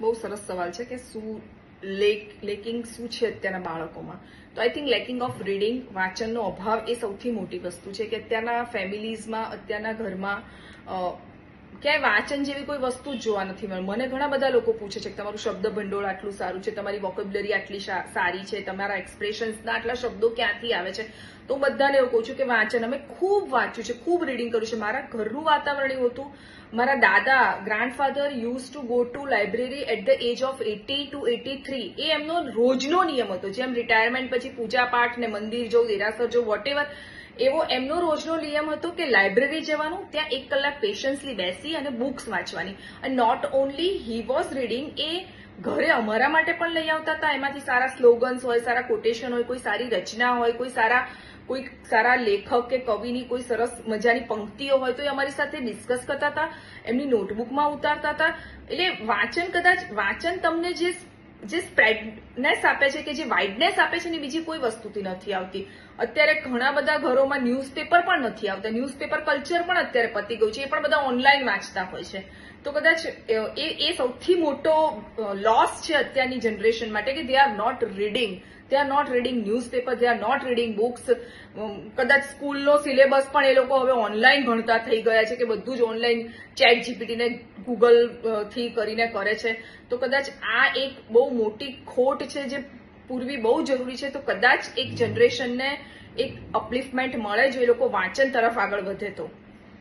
બહુ સરસ સવાલ છે કે શું લેકિંગ શું છે અત્યારના બાળકોમાં. તો I think lacking of reading, વાંચનનો અભાવ એ સૌથી મોટી વસ્તુ છે કે અત્યારના ફેમિલીઝમાં, અત્યારના ઘરમાં ક્યાંય વાંચન જેવી કોઈ વસ્તુ જ જોવા નથી મળે. મને ઘણા બધા લોકો પૂછે છે કે તમારું શબ્દ ભંડોળ આટલું સારું છે, તમારી વોકેબ્યુલરી આટલી સારી છે, તમારા એક્સપ્રેશન્સના આટલા શબ્દો ક્યાંથી આવે છે. તો હું બધાને એવું કહું છું કે વાંચન અમે ખૂબ વાંચ્યું છે, ખૂબ રીડિંગ કર્યું છે. મારા ઘરનું વાતાવરણ એવું હતું. મારા દાદા, grandfather used to go to library at the age of 80 to 83. એ એમનો રોજનો નિયમ હતો. જેમ રિટાયરમેન્ટ પછી પૂજા પાઠ ને મંદિર જવું, દેરાસર જવું, વોટેવર, એવો એમનો રોજનો નિયમ હતો કે લાઇબ્રેરી જવાનું, ત્યાં 1 કલાક પેશન્સલી બેસી અને બુક્સ વાંચવાની. અને not only he was reading, એ ઘરે અમારા માટે પણ લઈ આવતા હતા. એમાંથી સારા સ્લોગન્સ હોય, સારા કોટેશન હોય, કોઈ સારી રચના હોય, કોઈ સારા લેખક કે કવિની કોઈ સરસ મજાની પંક્તિઓ હોય તો એ અમારી સાથે ડિસ્કસ કરતા હતા, એમની નોટબુકમાં ઉતારતા હતા. એટલે વાંચન તમને જે સ્પ્રેડનેસ આપે છે, કે જે વાઇડનેસ આપે છે ને, બીજી કોઈ વસ્તુથી નથી આવતી. અત્યારે ઘણા બધા ઘરોમાં ન્યૂઝપેપર પણ નથી આવતા. ન્યૂઝપેપર કલ્ચર પણ અત્યારે પતી ગયું છે. એ પણ બધા ઓનલાઈન વાંચતા હોય છે. તો કદાચ એ સૌથી મોટો લોસ છે અત્યારની જનરેશન માટે કે they are not reading. They are not reading newspaper, they are not reading books. કદાચ સ્કૂલનો સિલેબસ પણ એ લોકો હવે ઓનલાઈન ભણતા થઈ ગયા છે કે બધું જ ઓનલાઈન ચેટ જીપીટી ને ગૂગલ થી કરીને કરે છે. તો કદાચ આ એક બહુ મોટી ખોટ છે જે પૂરવી બહુ જરૂરી છે. તો કદાચ એક જનરેશનને એક અપલિફમેન્ટ મળે જો એ લોકો વાંચન તરફ આગળ વધે તો.